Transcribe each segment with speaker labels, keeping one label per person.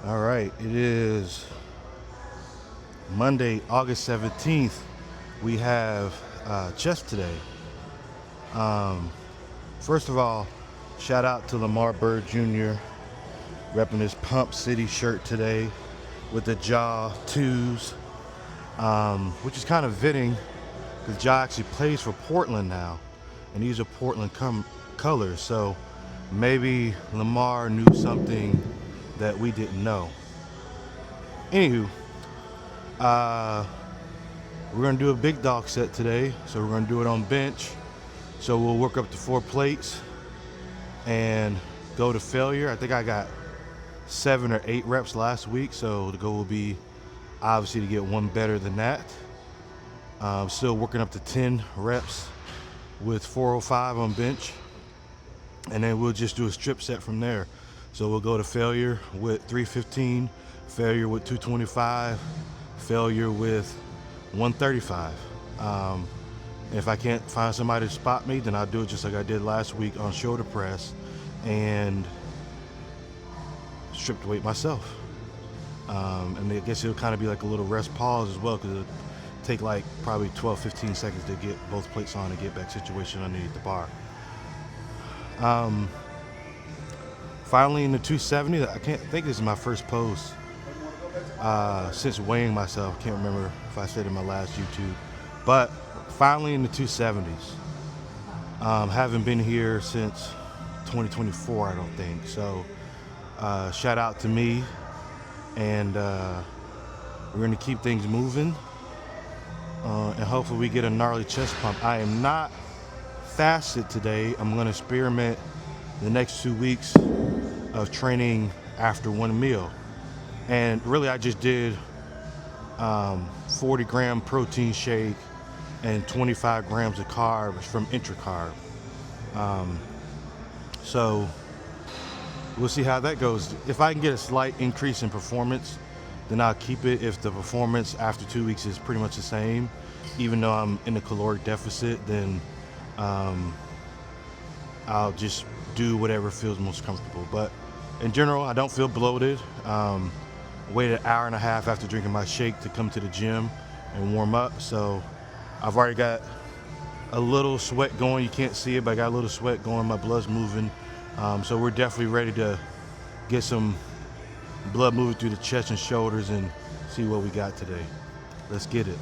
Speaker 1: All right, it is Monday, August 17th. We have chest today. First of all, shout out to Lamar Bird Jr. repping his Pump City shirt today with the Jaw 2s, which is kind of fitting because Jaw actually plays for Portland now, and these are Portland colors. So maybe Lamar knew something that we didn't know. Anywho, we're gonna do a big dog set today, so we're gonna do it on bench. So we'll work up to 4 plates and go to failure. I think I got 7 or 8 reps last week, so the goal will be obviously to get one better than that. Still working up to 10 reps with 405 on bench, and then we'll just do a strip set from there. So we'll go to failure with 315, failure with 225, failure with 135. If I can't find somebody to spot me, then I'll do it just like I did last week on shoulder press and strip the weight myself. And I guess it'll kind of be like a little rest pause as well, because it'll take like probably 12-15 seconds to get both plates on and get back situation underneath the bar. Finally in the 270, I can't think this is my first post since weighing myself. Can't remember if I said in my last YouTube, but finally in the 270s. Haven't been here since 2024, I don't think. So shout out to me, and we're gonna keep things moving, and hopefully we get a gnarly chest pump. I am not fasted today. I'm gonna experiment the next 2 weeks of training after one meal. And really I just did 40-gram protein shake and 25 grams of carbs from Intracarb. So we'll see how that goes. If I can get a slight increase in performance, then I'll keep it. If the performance after 2 weeks is pretty much the same, even though I'm in a caloric deficit, then I'll just do whatever feels most comfortable. But in general, I don't feel bloated. Waited an hour and a half after drinking my shake to come to the gym and warm up. So I've already got a little sweat going. You can't see it, but I got a little sweat going. My blood's moving. So we're definitely ready to get some blood moving through the chest and shoulders and see what we got today. Let's get it.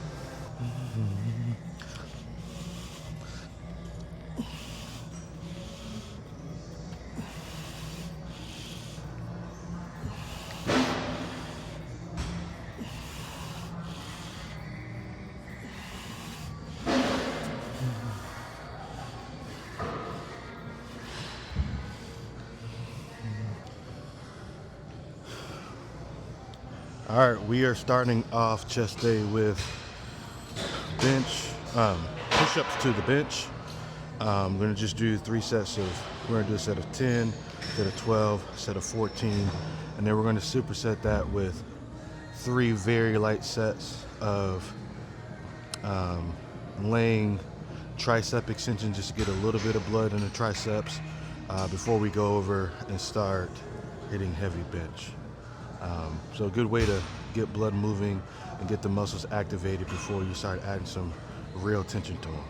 Speaker 1: All right, we are starting off chest day with bench, push-ups to the bench. I'm gonna just do 3 sets of, we're gonna do a set of 10, set of 12, set of 14, and then we're gonna superset that with 3 very light sets of laying tricep extension, just to get a little bit of blood in the triceps before we go over and start hitting heavy bench. So a good way to get blood moving and get the muscles activated before you start adding some real tension to them.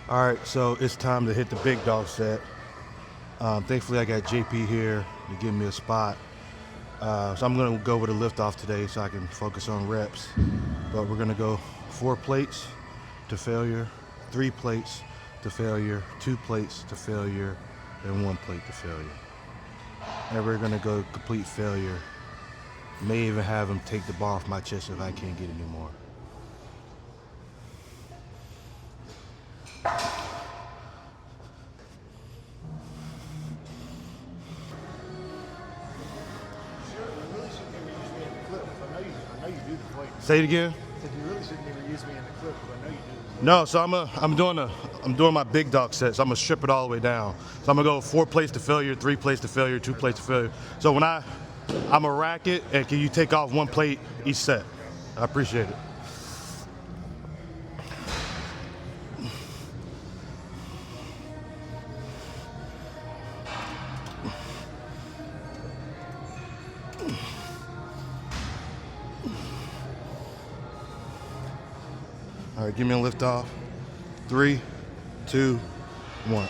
Speaker 1: All right, so it's time to hit the big dog set. Thankfully, I got JP here to give me a spot. So I'm gonna go with a lift off today so I can focus on reps. But we're gonna go 4 plates to failure, 3 plates to failure, 2 plates to failure, and 1 plate to failure. And we're gonna go complete failure. May even have him take the bar off my chest if I can't get any more. Say it again.
Speaker 2: Said you really shouldn't even use me in the clip because I know you do.
Speaker 1: No, so I'm doing my big dog set, so I'm gonna strip it all the way down. So I'm gonna go 4 plates to failure, 3 plates to failure, 2 plates to failure. So when I'm a racket, and can you take off 1 plate each set? I appreciate it. All right, give me a lift off. 3, 2, 1.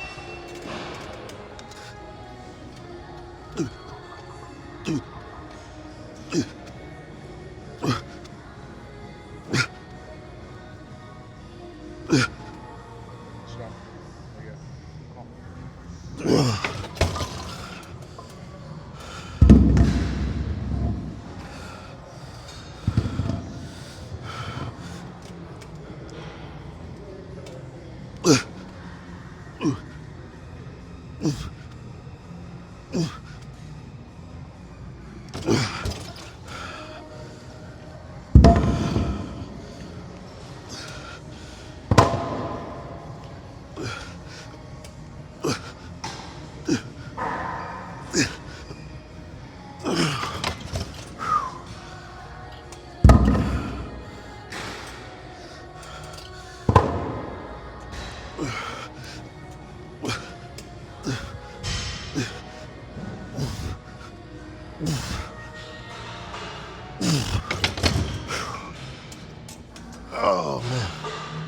Speaker 1: Oh man,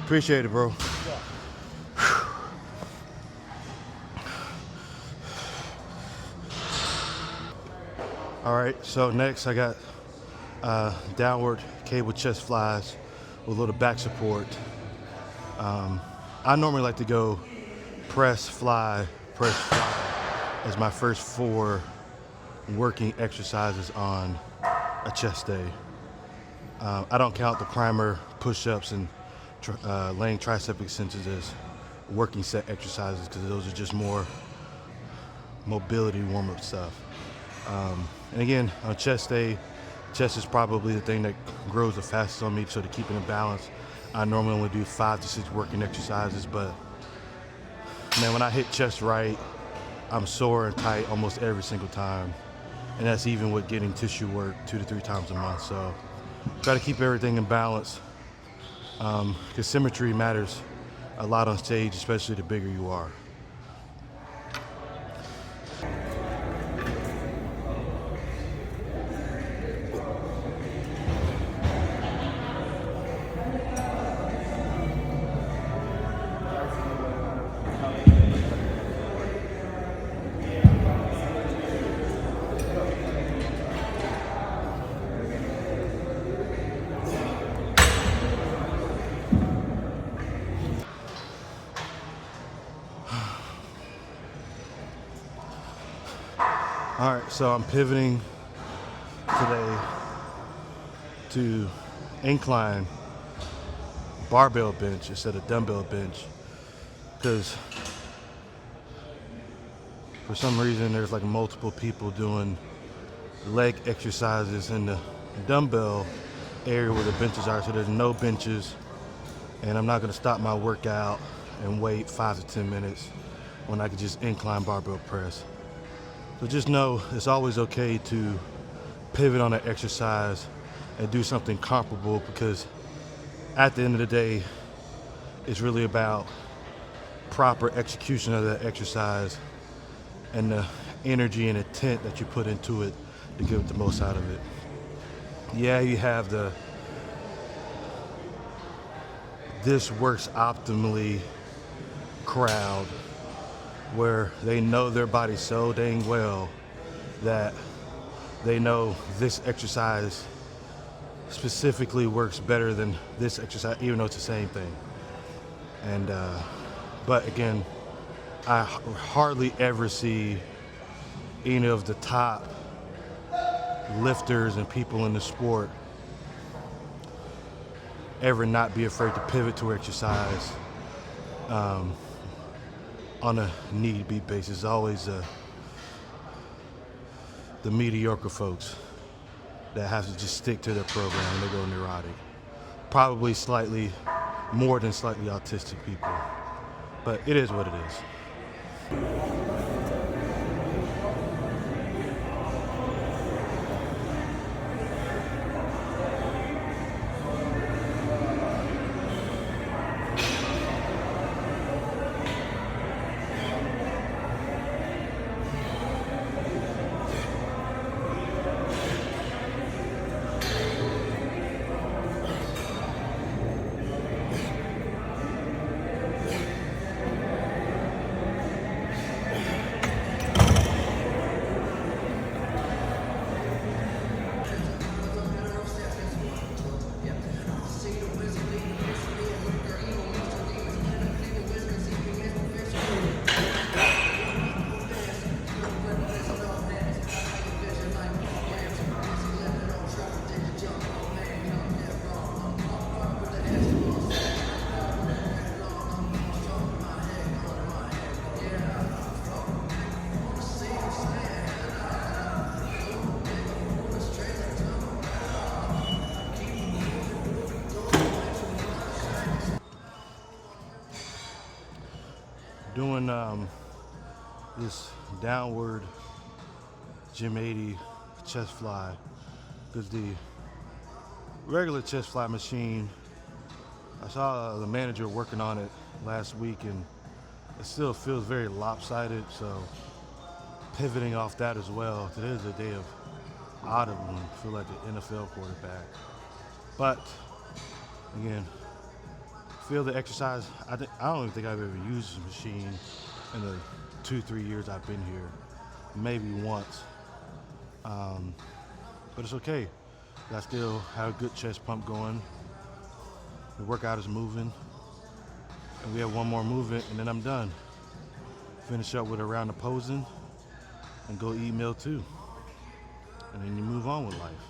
Speaker 1: appreciate it, bro. All right, so next I got downward cable chest flies with a little back support. I normally like to go press, fly as my first 4 working exercises on a chest day. I don't count the primer, push-ups, and laying tricep extensions as working set exercises because those are just more mobility warm-up stuff. And again, on chest day, chest is probably the thing that grows the fastest on me, so to keep it in balance, I normally only do 5 to 6 working exercises, but man, when I hit chest right, I'm sore and tight almost every single time. And that's even with getting tissue work 2 to 3 times a month. So try to keep everything in balance because symmetry matters a lot on stage, especially the bigger you are. All right, so I'm pivoting today to incline barbell bench instead of dumbbell bench because for some reason there's like multiple people doing leg exercises in the dumbbell area where the benches are, so there's no benches And I'm not gonna stop my workout and wait 5 to 10 minutes when I could just incline barbell press. So just know it's always okay to pivot on an exercise and do something comparable, because at the end of the day, it's really about proper execution of that exercise and the energy and intent that you put into it to get the most out of it. Yeah, you have the this works optimally crowd where they know their body so dang well that they know this exercise specifically works better than this exercise, even though it's the same thing. And but again, I hardly ever see any of the top lifters and people in the sport ever not be afraid to pivot to exercise on a need-be basis. Always the mediocre folks that have to just stick to their program and they go neurotic. Probably slightly more than slightly autistic people, but it is what it is. Doing this downward Gym 80 chest fly, because the regular chest fly machine, I saw the manager working on it last week and it still feels very lopsided, so pivoting off that as well. Today is a day of audible, I feel like the NFL quarterback. But again, feel the exercise. I don't even think I've ever used this machine in the 2-3 years I've been here, maybe once. But it's okay. I still have a good chest pump going. The workout is moving, and we have one more movement, and then I'm done. Finish up with a round of posing, and go eat meal 2, and then you move on with life.